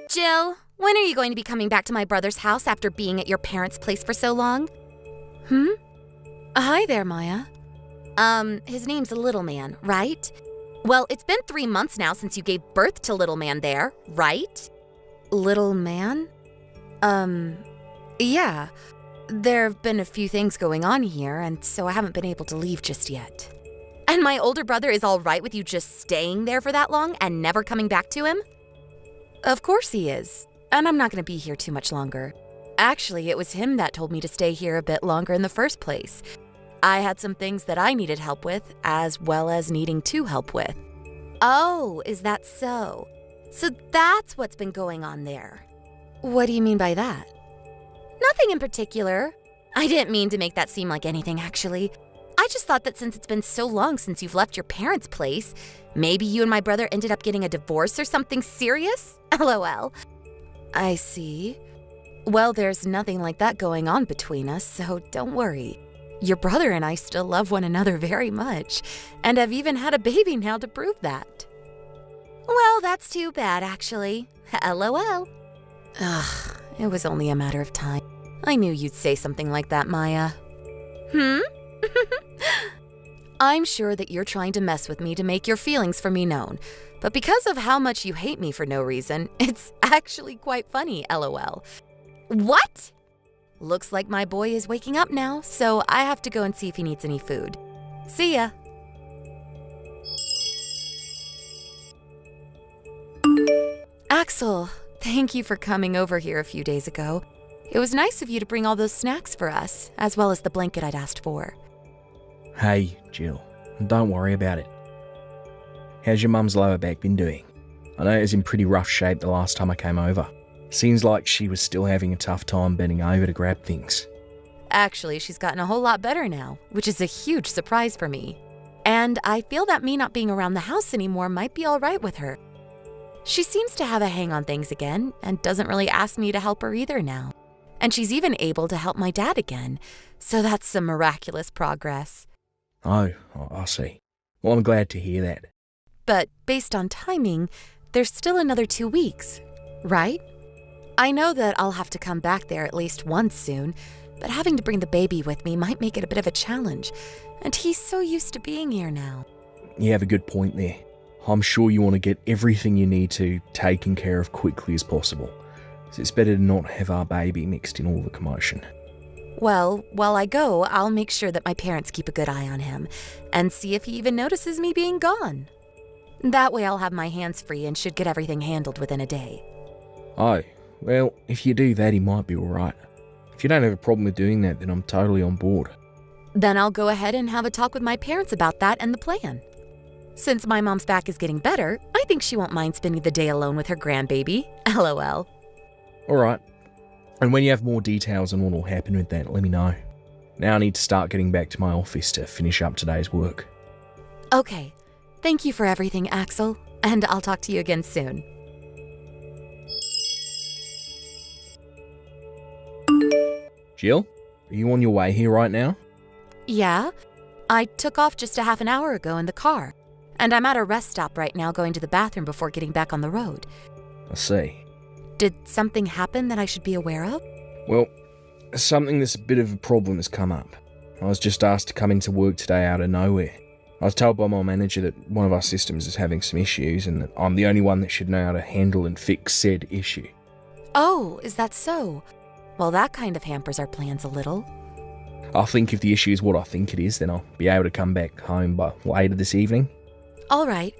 Jill, when are you going to be coming back to my brother's house after being at your parents' place for so long? Hi there, Maya. His name's Little Man, right? Well, it's been 3 months now since you gave birth to Little Man there, right? Little Man? Yeah. There have been a few things going on here, and so I haven't been able to leave just yet. And my older brother is all right with you just staying there for that long and never coming back to him? Of course he is. And I'm not going to be here too much longer. Actually, it was him that told me to stay here a bit longer in the first place. I had some things that I needed help with, as well as needing to help with. Oh, is that so? So that's what's been going on there. What do you mean by that? Nothing in particular. I didn't mean to make that seem like anything, actually. I just thought that since it's been so long since you've left your parents' place, maybe you and my brother ended up getting a divorce or something serious? LOL. I see. Well, there's nothing like that going on between us, so don't worry. Your brother and I still love one another very much, and have even had a baby now to prove that. Well, that's too bad, actually. LOL. Ugh, it was only a matter of time. I knew you'd say something like that, Maya. I'm sure that you're trying to mess with me to make your feelings for me known, but because of how much you hate me for no reason, it's actually quite funny, LOL. What? Looks like my boy is waking up now, so I have to go and see if he needs any food. See ya. Axel, thank you for coming over here a few days ago. It was nice of you to bring all those snacks for us, as well as the blanket I'd asked for. Hey, Jill, don't worry about it. How's your mum's lower back been doing? I know it was in pretty rough shape the last time I came over. Seems like she was still having a tough time bending over to grab things. Actually, she's gotten a whole lot better now, which is a huge surprise for me. And I feel that me not being around the house anymore might be all right with her. She seems to have a hang on things again, and doesn't really ask me to help her either now. And she's even able to help my dad again, so that's some miraculous progress. Oh, I see. Well, I'm glad to hear that. But based on timing, there's still another 2 weeks, right? I know that I'll have to come back there at least once soon, but having to bring the baby with me might make it a bit of a challenge, and he's so used to being here now. You have a good point there. I'm sure you want to get everything you need to taken care of quickly as possible, so it's better to not have our baby mixed in all the commotion. Well, while I go, I'll make sure that my parents keep a good eye on him, and see if he even notices me being gone. That way I'll have my hands free and should get everything handled within a day. Oh, well, if you do that, he might be alright. If you don't have a problem with doing that, then I'm totally on board. Then I'll go ahead and have a talk with my parents about that and the plan. Since my mom's back is getting better, I think she won't mind spending the day alone with her grandbaby. LOL. Alright. And when you have more details on what will happen with that, let me know. Now I need to start getting back to my office to finish up today's work. Okay. Thank you for everything, Axel, and I'll talk to you again soon. Jill, are you on your way here right now? Yeah. I took off just a half an hour ago in the car, and I'm at a rest stop right now going to the bathroom before getting back on the road. I see. Did something happen that I should be aware of? Well, something that's a bit of a problem has come up. I was just asked to come into work today out of nowhere. I was told by my manager that one of our systems is having some issues and that I'm the only one that should know how to handle and fix said issue. Oh, is that so? Well, that kind of hampers our plans a little. I think if the issue is what I think it is, then I'll be able to come back home by later this evening. All right.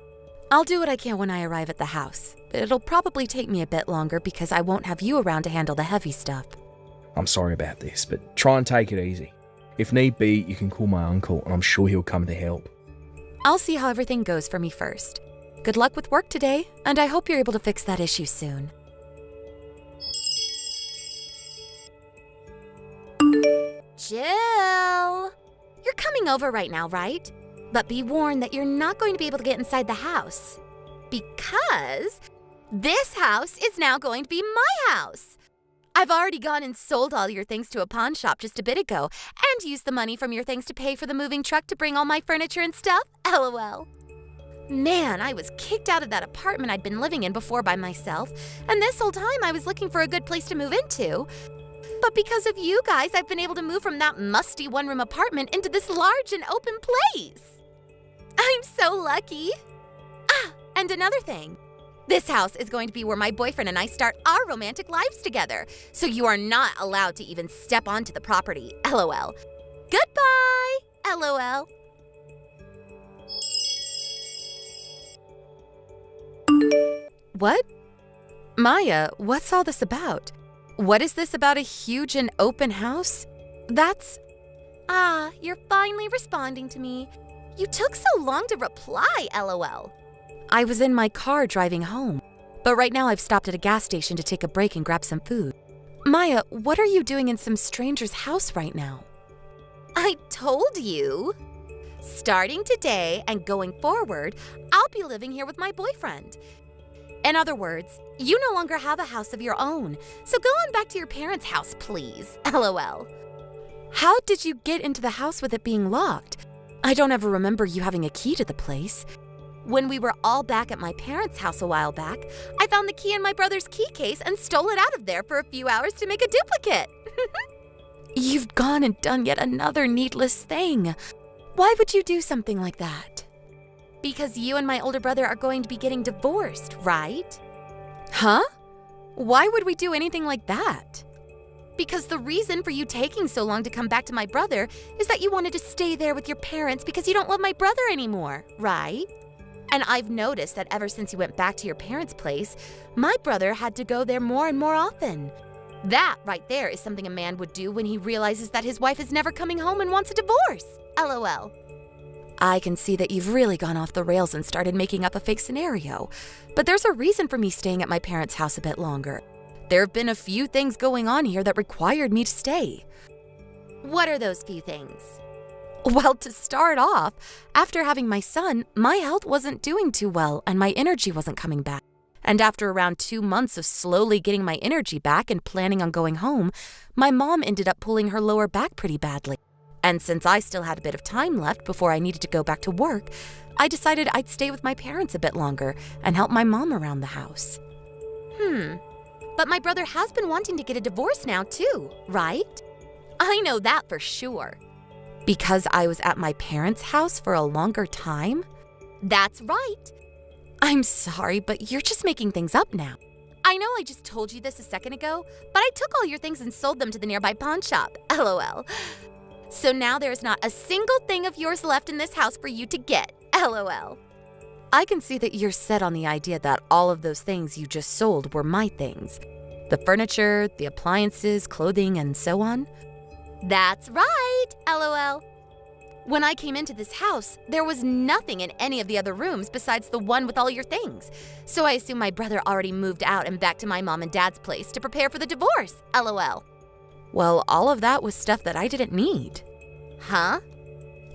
I'll do what I can when I arrive at the house, but it'll probably take me a bit longer because I won't have you around to handle the heavy stuff. I'm sorry about this, but try and take it easy. If need be, you can call my uncle and I'm sure he'll come to help. I'll see how everything goes for me first. Good luck with work today, and I hope you're able to fix that issue soon. Jill! You're coming over right now, right? But be warned that you're not going to be able to get inside the house. Because this house is now going to be my house. I've already gone and sold all your things to a pawn shop just a bit ago, and used the money from your things to pay for the moving truck to bring all my furniture and stuff. LOL. Man, I was kicked out of that apartment I'd been living in before by myself, and this whole time I was looking for a good place to move into. But because of you guys, I've been able to move from that musty one-room apartment into this large and open place. I'm so lucky. And another thing. This house is going to be where my boyfriend and I start our romantic lives together, so you are not allowed to even step onto the property, LOL. Goodbye, LOL. What? Maya, what's all this about? What is this about a huge and open house? You're finally responding to me. You took so long to reply, LOL. I was in my car driving home, but right now I've stopped at a gas station to take a break and grab some food. Maya, what are you doing in some stranger's house right now? I told you. Starting today and going forward, I'll be living here with my boyfriend. In other words, you no longer have a house of your own, so go on back to your parents' house, please, LOL. How did you get into the house with it being locked? I don't ever remember you having a key to the place. When we were all back at my parents' house a while back, I found the key in my brother's key case and stole it out of there for a few hours to make a duplicate. You've gone and done yet another needless thing. Why would you do something like that? Because you and my older brother are going to be getting divorced, right? Huh? Why would we do anything like that? Because the reason for you taking so long to come back to my brother is that you wanted to stay there with your parents because you don't love my brother anymore, right? And I've noticed that ever since you went back to your parents' place, my brother had to go there more and more often. That right there is something a man would do when he realizes that his wife is never coming home and wants a divorce, LOL. I can see that you've really gone off the rails and started making up a fake scenario, but there's a reason for me staying at my parents' house a bit longer. There have been a few things going on here that required me to stay. What are those few things? Well, to start off, after having my son, my health wasn't doing too well and my energy wasn't coming back. And after around 2 months of slowly getting my energy back and planning on going home, my mom ended up pulling her lower back pretty badly. And since I still had a bit of time left before I needed to go back to work, I decided I'd stay with my parents a bit longer and help my mom around the house. But my brother has been wanting to get a divorce now too, right? I know that for sure. Because I was at my parents' house for a longer time? That's right. I'm sorry, but you're just making things up now. I know I just told you this a second ago, but I took all your things and sold them to the nearby pawn shop, LOL. So now there's not a single thing of yours left in this house for you to get, LOL. I can see that you're set on the idea that all of those things you just sold were my things. The furniture, the appliances, clothing, and so on. That's right, LOL. When I came into this house, there was nothing in any of the other rooms besides the one with all your things. So I assume my brother already moved out and back to my mom and dad's place to prepare for the divorce, LOL. Well, all of that was stuff that I didn't need. Huh?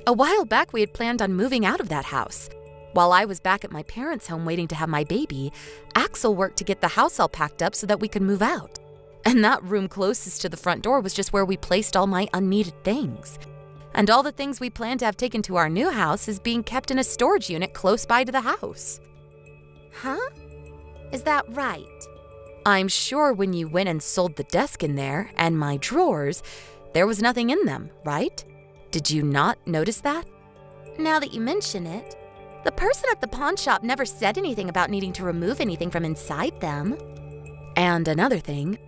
A while back, we had planned on moving out of that house. While I was back at my parents' home waiting to have my baby, Axel worked to get the house all packed up so that we could move out. And that room closest to the front door was just where we placed all my unneeded things. And all the things we planned to have taken to our new house is being kept in a storage unit close by to the house. Huh? Is that right? I'm sure when you went and sold the desk in there and my drawers, there was nothing in them, right? Did you not notice that? Now that you mention it, the person at the pawn shop never said anything about needing to remove anything from inside them. And another thing,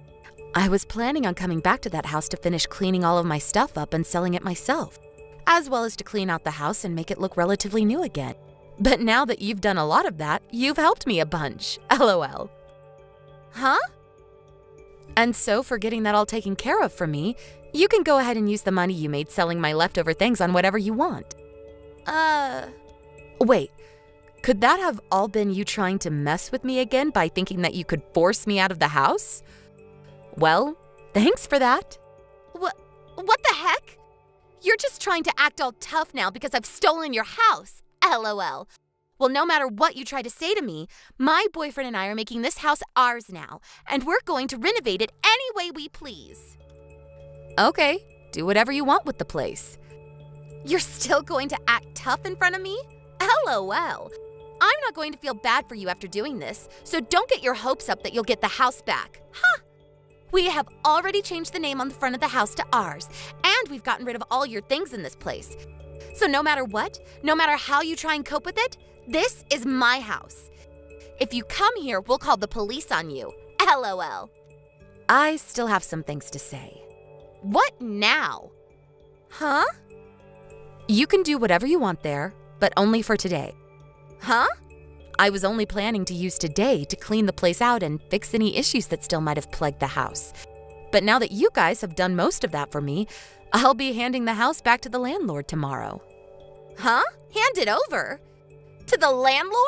I was planning on coming back to that house to finish cleaning all of my stuff up and selling it myself, as well as to clean out the house and make it look relatively new again. But now that you've done a lot of that, you've helped me a bunch, LOL. Huh? And so for getting that all taken care of for me, you can go ahead and use the money you made selling my leftover things on whatever you want. Wait, could that have all been you trying to mess with me again by thinking that you could force me out of the house? Well, thanks for that. What the heck? You're just trying to act all tough now because I've stolen your house, LOL. Well, no matter what you try to say to me, my boyfriend and I are making this house ours now, and we're going to renovate it any way we please. Okay, do whatever you want with the place. You're still going to act tough in front of me? LOL. I'm not going to feel bad for you after doing this, so don't get your hopes up that you'll get the house back. Huh? We have already changed the name on the front of the house to ours, and we've gotten rid of all your things in this place. So no matter what, no matter how you try and cope with it, this is my house. If you come here, we'll call the police on you. LOL. I still have some things to say. What now? Huh? You can do whatever you want there, but only for today. Huh? I was only planning to use today to clean the place out and fix any issues that still might have plagued the house. But now that you guys have done most of that for me, I'll be handing the house back to the landlord tomorrow. Huh? Hand it over? To the landlord?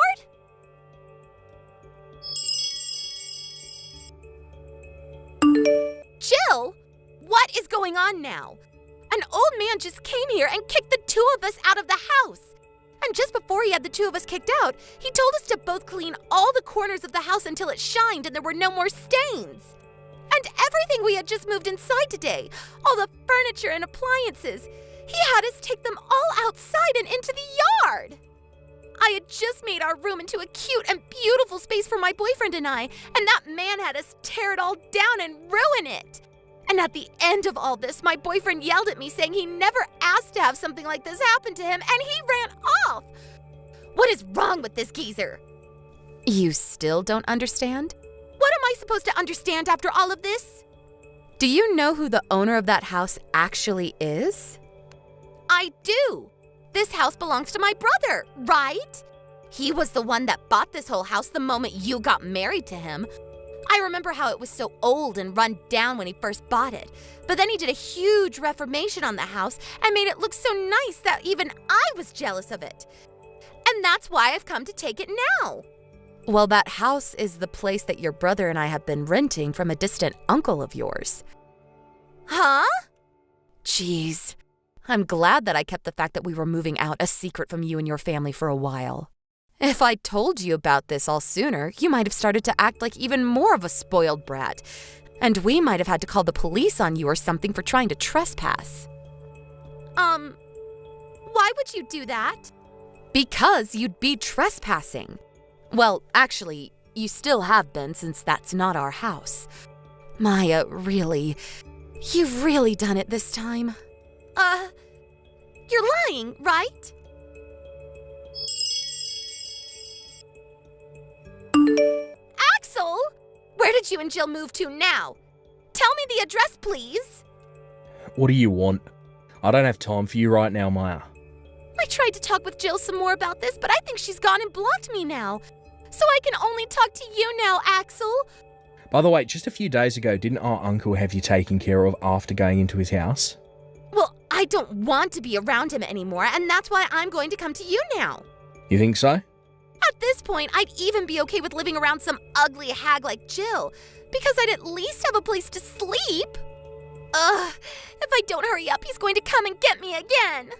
Jill, what is going on now? An old man just came here and kicked the two of us out of the house. And just before he had the two of us kicked out, he told us to both clean all the corners of the house until it shined and there were no more stains. And everything we had just moved inside today, all the furniture and appliances, he had us take them all outside and into the yard. I had just made our room into a cute and beautiful space for my boyfriend and I, and that man had us tear it all down and ruin it. And at the end of all this, my boyfriend yelled at me saying he never asked to have something like this happen to him, and he ran off. What is wrong with this geezer? You still don't understand? What am I supposed to understand after all of this? Do you know who the owner of that house actually is? I do. This house belongs to my brother, right? He was the one that bought this whole house the moment you got married to him. I remember how it was so old and run down when he first bought it, but then he did a huge reformation on the house and made it look so nice that even I was jealous of it. And that's why I've come to take it now. Well, that house is the place that your brother and I have been renting from a distant uncle of yours. Huh? Jeez. I'm glad that I kept the fact that we were moving out a secret from you and your family for a while. If I'd told you about this all sooner, you might have started to act like even more of a spoiled brat, and we might have had to call the police on you or something for trying to trespass. Why would you do that? Because you'd be trespassing. Well, actually, you still have been since that's not our house. Maya, really, you've really done it this time. You're lying, right? Axel! Where did you and Jill move to now? Tell me the address, please. What do you want? I don't have time for you right now, Maya. I tried to talk with Jill some more about this, but I think she's gone and blocked me now. So I can only talk to you now, Axel. By the way, just a few days ago, didn't our uncle have you taken care of after going into his house? Well, I don't want to be around him anymore, and that's why I'm going to come to you now. You think so? At this point, I'd even be okay with living around some ugly hag like Jill, because I'd at least have a place to sleep. If I don't hurry up, he's going to come and get me again.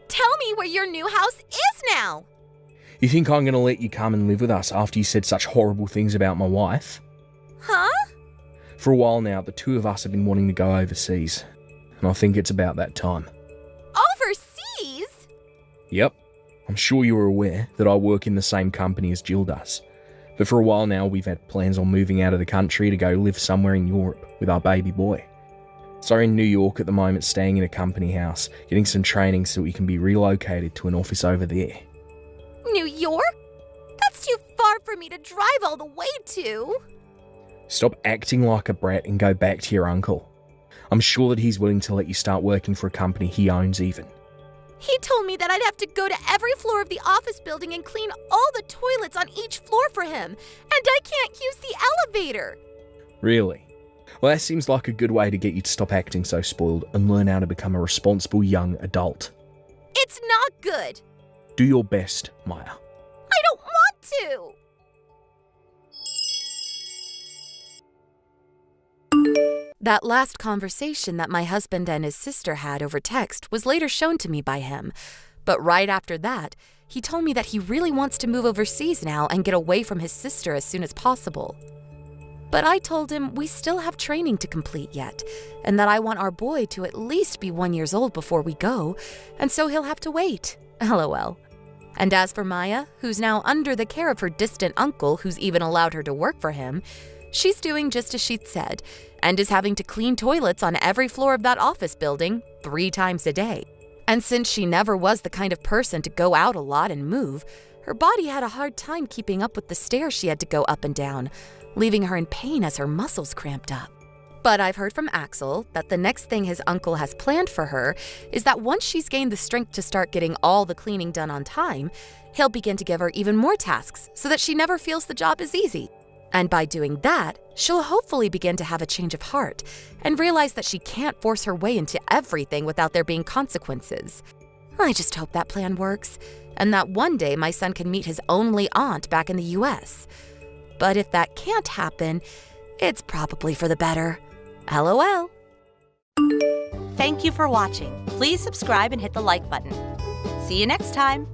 Tell me where your new house is now. You think I'm going to let you come and live with us after you said such horrible things about my wife? Huh? For a while now, the two of us have been wanting to go overseas, and I think it's about that time. Overseas? Yep. I'm sure you are aware that I work in the same company as Jill does. But for a while now, we've had plans on moving out of the country to go live somewhere in Europe with our baby boy. So we're in New York at the moment, staying in a company house, getting some training so we can be relocated to an office over there. New York? That's too far for me to drive all the way to. Stop acting like a brat and go back to your uncle. I'm sure that he's willing to let you start working for a company he owns even. He told me that I'd have to go to every floor of the office building and clean all the toilets on each floor for him, and I can't use the elevator. Really? Well, that seems like a good way to get you to stop acting so spoiled and learn how to become a responsible young adult. It's not good. Do your best, Maya. I don't want to. That last conversation that my husband and his sister had over text was later shown to me by him. But right after that, he told me that he really wants to move overseas now and get away from his sister as soon as possible. But I told him we still have training to complete yet, and that I want our boy to at least be 1 year old before we go, and so he'll have to wait. LOL. And as for Maya, who's now under the care of her distant uncle who's even allowed her to work for him, she's doing just as she'd said, and is having to clean toilets on every floor of that office building 3 times a day. And since she never was the kind of person to go out a lot and move, her body had a hard time keeping up with the stairs she had to go up and down, leaving her in pain as her muscles cramped up. But I've heard from Axel that the next thing his uncle has planned for her is that once she's gained the strength to start getting all the cleaning done on time, he'll begin to give her even more tasks so that she never feels the job is easy. And by doing that, she'll hopefully begin to have a change of heart and realize that she can't force her way into everything without there being consequences. I just hope that plan works, and that one day my son can meet his only aunt back in the US. But if that can't happen, it's probably for the better. LOL. Thank you for watching. Please subscribe and hit the like button. See you next time.